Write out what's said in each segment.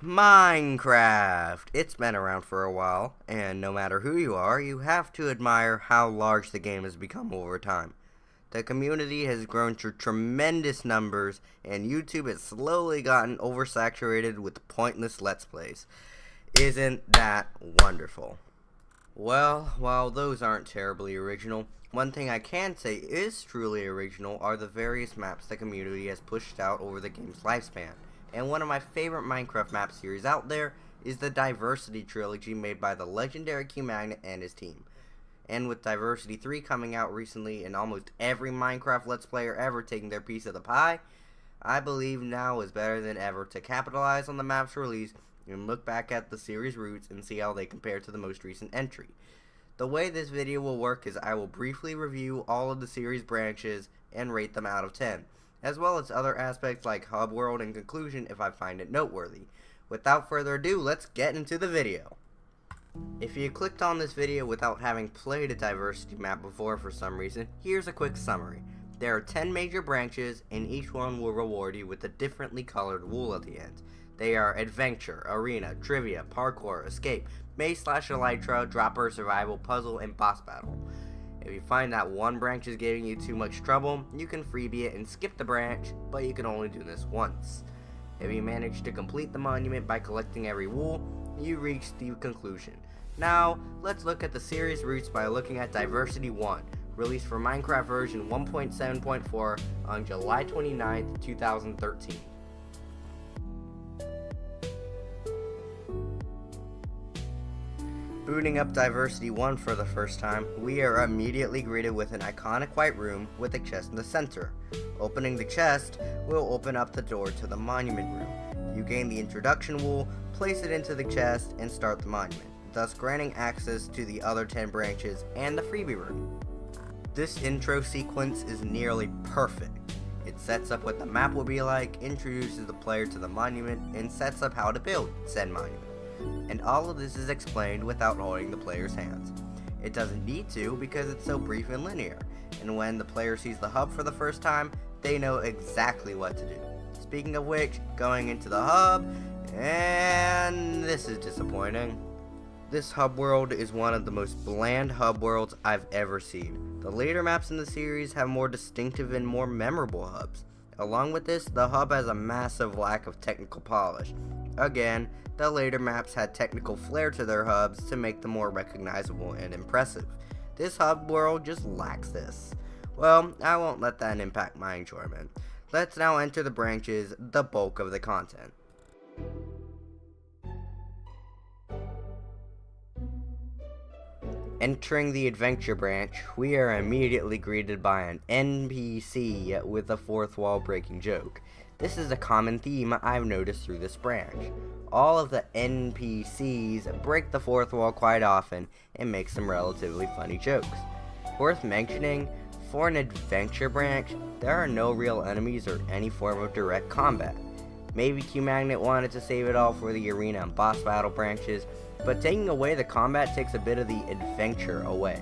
Minecraft! It's been around for a while, and no matter who you are, you have to admire how large the game has become over time. The community has grown to tremendous numbers, and YouTube has slowly gotten oversaturated with pointless Let's Plays. Isn't that wonderful? Well, while those aren't terribly original, one thing I can say is truly original are the various maps the community has pushed out over the game's lifespan. And one of my favorite Minecraft map series out there is the Diversity Trilogy made by the legendary QMagnet and his team. And with Diversity 3 coming out recently and almost every Minecraft Let's Player ever taking their piece of the pie, I believe now is better than ever to capitalize on the map's release and look back at the series roots and see how they compare to the most recent entry. The way this video will work is I will briefly review all of the series branches and rate them out of 10, as well as other aspects like hub world and conclusion if I find it noteworthy. Without further ado, let's get into the video. If you clicked on this video without having played a diversity map before for some reason, here's a quick summary. There are 10 major branches, and each one will reward you with a differently colored wool at the end. They are Adventure, Arena, Trivia, Parkour, Escape, Maze/Elytra, Dropper, Survival, Puzzle, and Boss Battle. If you find that one branch is giving you too much trouble, you can freebie it and skip the branch, but you can only do this once. If you manage to complete the monument by collecting every wool, you reach the conclusion. Now, let's look at the series roots by looking at Diversity 1, released for Minecraft version 1.7.4 on July 29th, 2013. Booting up Diversity 1 for the first time, we are immediately greeted with an iconic white room with a chest in the center. Opening the chest will open up the door to the monument room. You gain the introduction wool, place it into the chest, and start the monument, thus granting access to the other 10 branches and the freebie room. This intro sequence is nearly perfect. It sets up what the map will be like, introduces the player to the monument, and sets up how to build said monument. And all of this is explained without holding the player's hands. It doesn't need to because it's so brief and linear, and when the player sees the hub for the first time, they know exactly what to do. Speaking of which, going into the hub, and this is disappointing. This hub world is one of the most bland hub worlds I've ever seen. The later maps in the series have more distinctive and more memorable hubs. Along with this, the hub has a massive lack of technical polish. Again, the later maps had technical flair to their hubs to make them more recognizable and impressive. This hub world just lacks this. Well, I won't let that impact my enjoyment. Let's now enter the branches, the bulk of the content. Entering the adventure branch, we are immediately greeted by an NPC with a fourth wall breaking joke. This is a common theme I've noticed through this branch. All of the NPCs break the fourth wall quite often and make some relatively funny jokes. Worth mentioning, for an adventure branch, there are no real enemies or any form of direct combat. Maybe QMagnet wanted to save it all for the arena and boss battle branches, but taking away the combat takes a bit of the adventure away.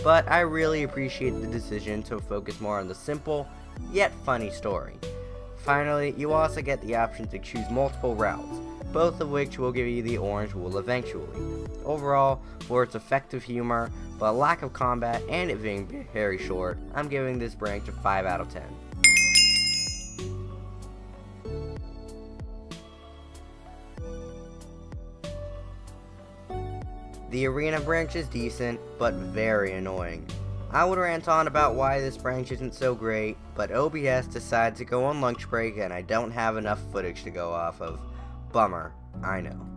But I really appreciate the decision to focus more on the simple, yet funny story. Finally, you also get the option to choose multiple routes, both of which will give you the orange wool eventually. Overall, for its effective humor, but lack of combat and it being very short, I'm giving this branch a 5 out of 10. The arena branch is decent, but very annoying. I would rant on about why this branch isn't so great, but OBS decided to go on lunch break and I don't have enough footage to go off of. Bummer, I know.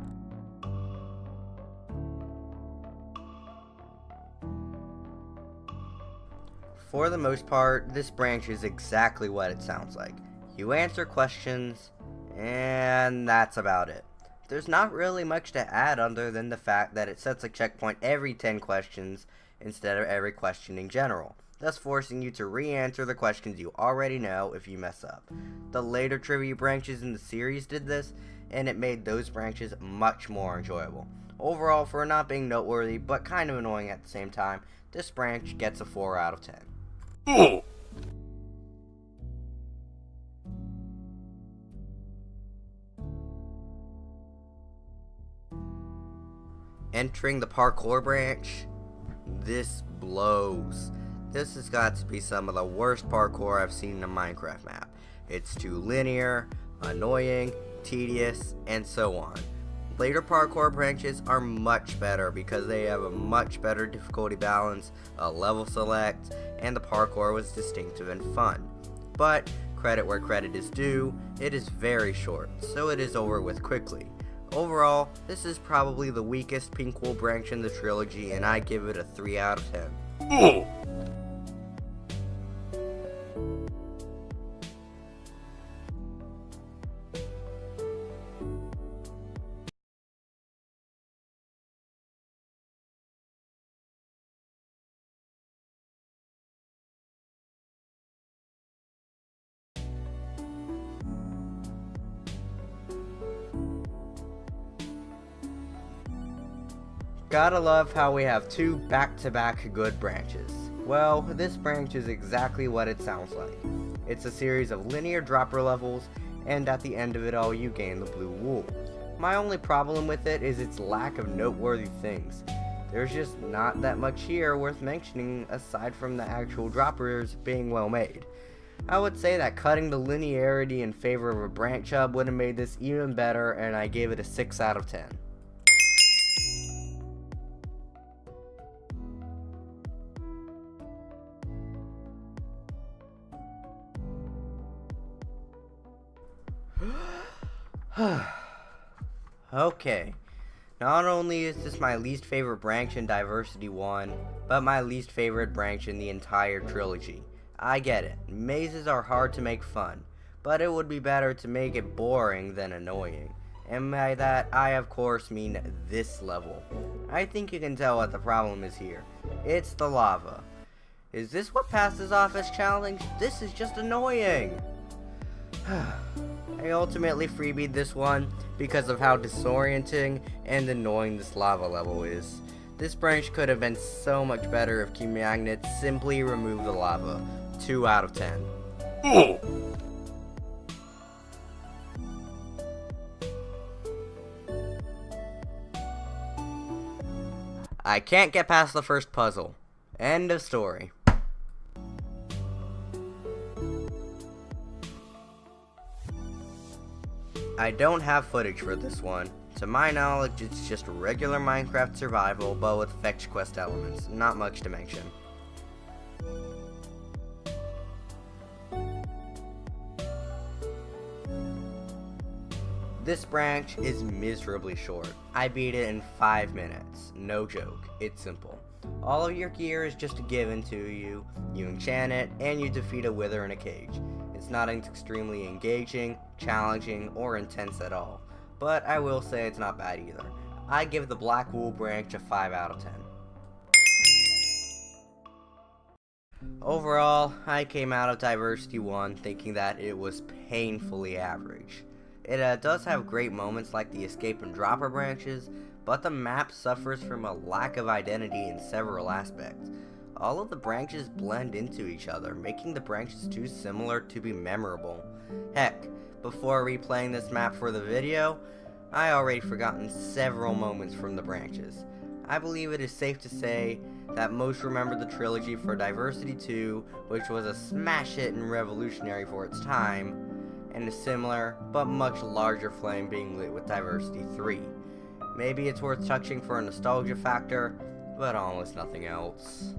For the most part, this branch is exactly what it sounds like. You answer questions, and that's about it. There's not really much to add other than the fact that it sets a checkpoint every 10 questions instead of every question in general, thus forcing you to re-answer the questions you already know if you mess up. The later trivia branches in the series did this, and it made those branches much more enjoyable. Overall, for not being noteworthy but kind of annoying at the same time, this branch gets a 4 out of 10. Entering the parkour branch, this blows. This has got to be some of the worst parkour I've seen in a Minecraft map. It's too linear, annoying, tedious, and so on. Later parkour branches are much better because they have a much better difficulty balance, a level select, and the parkour was distinctive and fun. But, credit where credit is due, it is very short, so it is over with quickly. Overall, this is probably the weakest pink wool branch in the trilogy, and I give it a 3 out of 10. Gotta love how we have two back-to-back good branches. Well, this branch is exactly what it sounds like. It's a series of linear dropper levels, and at the end of it all you gain the blue wool. My only problem with it is its lack of noteworthy things. There's just not that much here worth mentioning aside from the actual droppers being well made. I would say that cutting the linearity in favor of a branch hub would have made this even better, and I gave it a 6 out of 10. Okay, not only is this my least favorite branch in Diversity 1, but my least favorite branch in the entire trilogy. I get it, mazes are hard to make fun, but it would be better to make it boring than annoying. And by that, I of course mean this level. I think you can tell what the problem is here. It's the lava. Is this what passes off as challenge? This is just annoying! I ultimately freebied this one because of how disorienting and annoying this lava level is. This branch could have been so much better if Key Magnet simply removed the lava. 2 out of 10. I can't get past the first puzzle. End of story. I don't have footage for this one. To my knowledge, it's just regular Minecraft survival, but with fetch quest elements. Not much to mention. This branch is miserably short. I beat it in 5 minutes. No joke. It's simple. All of your gear is just given to you, you enchant it, and you defeat a wither in a cage. It's not extremely engaging, challenging, or intense at all, but I will say it's not bad either. I give the Black Wool branch a 5 out of 10. Overall, I came out of Diversity 1 thinking that it was painfully average. It does have great moments like the escape and dropper branches, but the map suffers from a lack of identity in several aspects. All of the branches blend into each other, making the branches too similar to be memorable. Heck, before replaying this map for the video, I already forgotten several moments from the branches. I believe it is safe to say that most remember the trilogy for Diversity 2, which was a smash hit and revolutionary for its time, and a similar, but much larger flame being lit with Diversity 3. Maybe it's worth touching for a nostalgia factor, but almost nothing else.